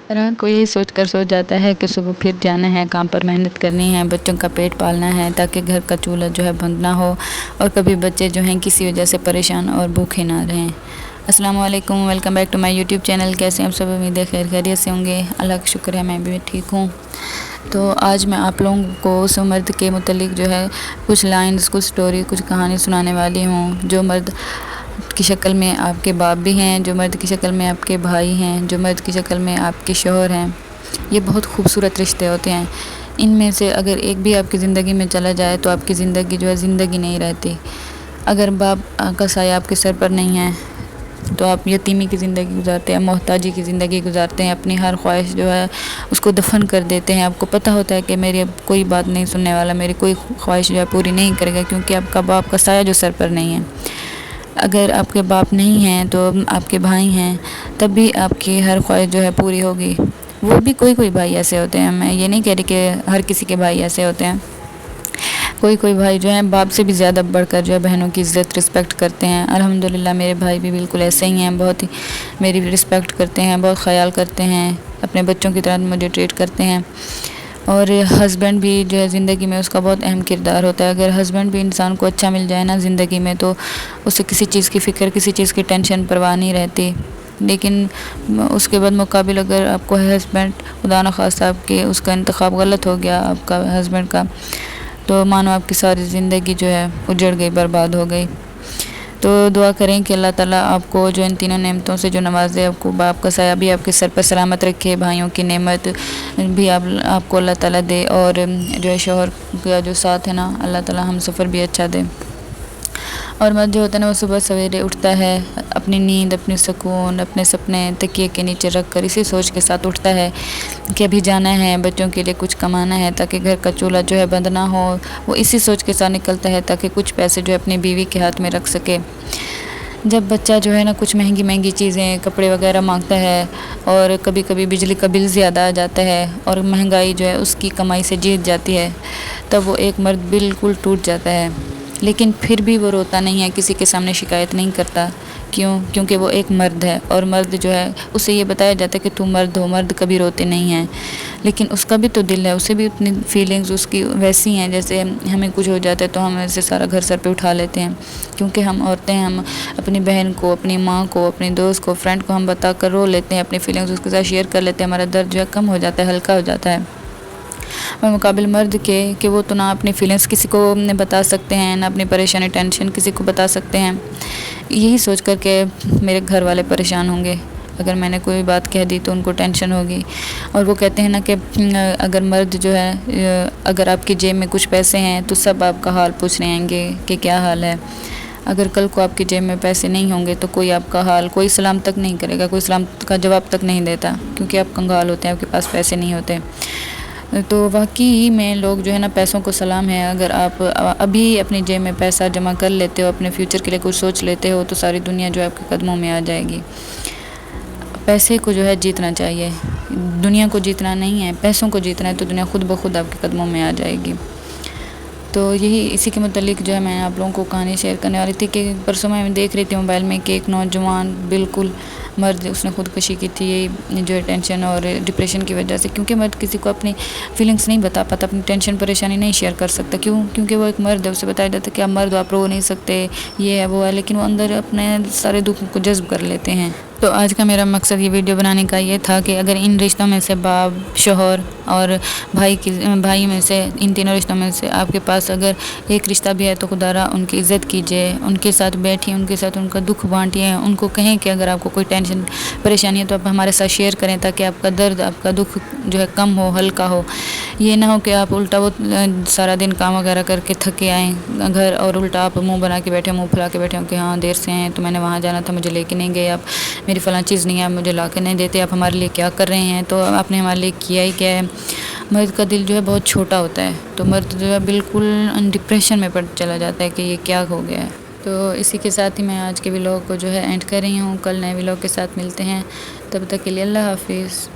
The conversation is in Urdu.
رات کو یہی سوچ کر سو جاتا ہے کہ صبح پھر جانا ہے، کام پر محنت کرنی ہے، بچوں کا پیٹ پالنا ہے تاکہ گھر کا چولہا جو ہے بند نہ ہو اور کبھی بچے جو ہیں کسی وجہ سے پریشان اور بھوکے نہ رہیں۔ السلام علیکم، welcome back to my YouTube channel. کیسے ہیں آپ سب؟ امید ہے خیر خیریت سے ہوں گے۔ اللہ کا شکر ہے میں بھی ٹھیک ہوں۔ تو آج میں آپ لوگوں کو اس مرد کے متعلق جو ہے کچھ لائنز، کچھ سٹوری، کچھ کہانی سنانے والی ہوں، جو مرد کی شکل میں آپ کے باپ بھی ہیں، جو مرد کی شکل میں آپ کے بھائی ہیں، جو مرد کی شکل میں آپ کے شوہر ہیں۔ یہ بہت خوبصورت رشتے ہوتے ہیں۔ ان میں سے اگر ایک بھی آپ کی زندگی میں چلا جائے تو آپ کی زندگی جو ہے زندگی نہیں رہتی۔ اگر باپ کا سایہ آپ کے سر پر نہیں ہے تو آپ یتیمی کی زندگی گزارتے ہیں، محتاجی کی زندگی گزارتے ہیں، اپنی ہر خواہش جو ہے اس کو دفن کر دیتے ہیں۔ آپ کو پتہ ہوتا ہے کہ میری اب کوئی بات نہیں سننے والا، میری کوئی خواہش جو ہے پوری نہیں کرے گا، کیونکہ آپ کا باپ کا سایہ جو سر پر نہیں ہے۔ اگر آپ کے باپ نہیں ہیں تو آپ کے بھائی ہیں، تب بھی آپ کی ہر خواہش جو ہے پوری ہوگی۔ وہ بھی کوئی بھائی ایسے ہوتے ہیں، میں یہ نہیں کہہ رہی کہ ہر کسی کے بھائی ایسے ہوتے ہیں۔ کوئی بھائی جو ہیں باپ سے بھی زیادہ بڑھ کر جو ہے بہنوں کی عزت رسپیکٹ کرتے ہیں۔ الحمدللہ میرے بھائی بھی بالکل ایسے ہی ہیں، بہت ہی میری بھی رسپیکٹ کرتے ہیں، بہت خیال کرتے ہیں، اپنے بچوں کی طرح مجھے ٹریٹ کرتے ہیں۔ اور ہسبینڈ بھی جو ہے زندگی میں اس کا بہت اہم کردار ہوتا ہے۔ اگر ہسبینڈ بھی انسان کو اچھا مل جائے نا زندگی میں تو اسے کسی چیز کی فکر، کسی چیز کی ٹینشن پرواہ نہیں رہتی۔ لیکن اس کے بعد مقابل اگر آپ کو ہسبینڈ خدا نخواستہ آپ کے اس کا انتخاب غلط ہو گیا آپ کا ہسبینڈ کا، تو مانو آپ کی ساری زندگی جو ہے اجڑ گئی، برباد ہو گئی۔ تو دعا کریں کہ اللہ تعالیٰ آپ کو جو ان تینوں نعمتوں سے جو نوازے، آپ کو باپ کا سایہ بھی آپ کے سر پر سلامت رکھے، بھائیوں کی نعمت بھی آپ کو اللہ تعالیٰ دے، اور جو ہے شوہر کا جو ساتھ ہے نا اللہ تعالیٰ ہم سفر بھی اچھا دے۔ اور مرد جو ہوتا ہے نا وہ صبح سویرے اٹھتا ہے، اپنی نیند، اپنی سکون، اپنے سپنے تکیے کے نیچے رکھ کر اسی سوچ کے ساتھ اٹھتا ہے کہ ابھی جانا ہے، بچوں کے لیے کچھ کمانا ہے تاکہ گھر کا چولہا جو ہے بند نہ ہو۔ وہ اسی سوچ کے ساتھ نکلتا ہے تاکہ کچھ پیسے جو ہے اپنی بیوی کے ہاتھ میں رکھ سکے۔ جب بچہ جو ہے نا کچھ مہنگی چیزیں، کپڑے وغیرہ مانگتا ہے، اور کبھی کبھی بجلی کا بل زیادہ آ جاتا ہے اور مہنگائی جو ہے اس کی کمائی سے جیت جاتی ہے، تب وہ ایک مرد بالکل ٹوٹ جاتا ہے۔ لیکن پھر بھی وہ روتا نہیں ہے، کسی کے سامنے شکایت نہیں کرتا۔ کیونکہ وہ ایک مرد ہے، اور مرد جو ہے اسے یہ بتایا جاتا ہے کہ تو مرد ہو، مرد کبھی روتے نہیں ہیں۔ لیکن اس کا بھی تو دل ہے، اسے بھی اتنی فیلنگز اس کی ویسی ہیں جیسے ہمیں کچھ ہو جاتا ہے تو ہم ایسے سارا گھر سر پہ اٹھا لیتے ہیں، کیونکہ ہم عورتیں، ہم اپنی بہن کو، اپنی ماں کو، اپنی دوست کو، فرینڈ کو ہم بتا کر رو لیتے ہیں، اپنی فیلنگز اس کے ساتھ شیئر کر لیتے ہیں، ہمارا درد جو ہے کم ہو جاتا ہے، ہلکا ہو جاتا ہے۔ مقابل مرد کے کہ وہ تو نہ اپنی فیلنگز کسی کو بتا سکتے ہیں، نہ اپنی پریشانی ٹینشن کسی کو بتا سکتے ہیں، یہی سوچ کر کہ میرے گھر والے پریشان ہوں گے اگر میں نے کوئی بات کہہ دی تو ان کو ٹینشن ہوگی۔ اور وہ کہتے ہیں نا کہ اگر مرد جو ہے، اگر آپ کی جیب میں کچھ پیسے ہیں تو سب آپ کا حال پوچھ رہے ہیں گے کہ کیا حال ہے۔ اگر کل کو آپ کی جیب میں پیسے نہیں ہوں گے تو کوئی آپ کا حال، کوئی سلام تک نہیں کرے گا، کوئی سلام کا جواب تک نہیں دیتا، کیونکہ آپ کنگال ہوتے ہیں، آپ کے پاس پیسے نہیں ہوتے۔ تو واقعی میں لوگ جو ہے نا پیسوں کو سلام ہے۔ اگر آپ ابھی اپنی جیب میں پیسہ جمع کر لیتے ہو، اپنے فیوچر کے لیے کچھ سوچ لیتے ہو، تو ساری دنیا جو ہے آپ کے قدموں میں آ جائے گی۔ پیسے کو جو ہے جیتنا چاہیے، دنیا کو جیتنا نہیں ہے، پیسوں کو جیتنا ہے، تو دنیا خود بخود آپ کے قدموں میں آ جائے گی۔ تو یہی اسی کے متعلق جو ہے میں آپ لوگوں کو کہانی شیئر کرنے والی تھی کہ پرسوں میں دیکھ رہی تھی موبائل میں کہ ایک نوجوان بالکل مرد، اس نے خودکشی کی تھی، یہی جو ہے ٹینشن اور ڈپریشن کی وجہ سے، کیونکہ مرد کسی کو اپنی فیلنگس نہیں بتا پاتا، اپنی ٹینشن پریشانی نہیں شیئر کر سکتا۔ کیونکہ وہ ایک مرد ہے، اسے بتایا جاتا ہے کہ آپ مرد ہو، آپ رو نہیں سکتے، یہ ہے وہ ہے، لیکن وہ اندر اپنے سارے دکھ کو جذب کر لیتے ہیں۔ تو آج کا میرا مقصد یہ ویڈیو بنانے کا یہ تھا کہ اگر ان رشتوں میں سے باپ، شوہر اور بھائی میں سے، ان تینوں رشتوں میں سے آپ کے پاس اگر ایک رشتہ بھی ہے تو خدا را ان کی عزت کیجیے، ان کے ساتھ بیٹھیے، ان کے ساتھ ان کا دکھ بانٹیے، ان کو کہیں کہ اگر آپ کو کوئی ٹینشن پریشانی ہے تو آپ ہمارے ساتھ شیئر کریں تاکہ آپ کا درد، آپ کا دکھ جو ہے کم ہو، ہلکا ہو۔ یہ نہ ہو کہ آپ الٹا وہ سارا دن کام وغیرہ کر کے تھکے آئیں گھر، اور الٹا آپ منہ بنا کے بیٹھے، منہ پھلا کے بیٹھے ہوں کہ ہاں دیر سے ہیں تو میں نے وہاں جانا تھا، مجھے لے کے نہیں گئے، آپ میری فلاں چیز نہیں ہے، آپ مجھے لا کے نہیں دیتے، آپ ہمارے لیے کیا کر رہے ہیں، تو آپ نے ہمارے لیے کیا ہی کیا ہے۔ مرد کا دل جو ہے بہت چھوٹا ہوتا ہے، تو مرد جو ہے بالکل ڈپریشن میں چلا جاتا ہے کہ یہ کیا ہو گیا ہے۔ تو اسی کے ساتھ ہی میں آج کے ولاگ کو جو ہے اینڈ کر رہی ہوں، کل نئے ولاگ کے ساتھ ملتے ہیں، تب تک کے لیے اللہ حافظ۔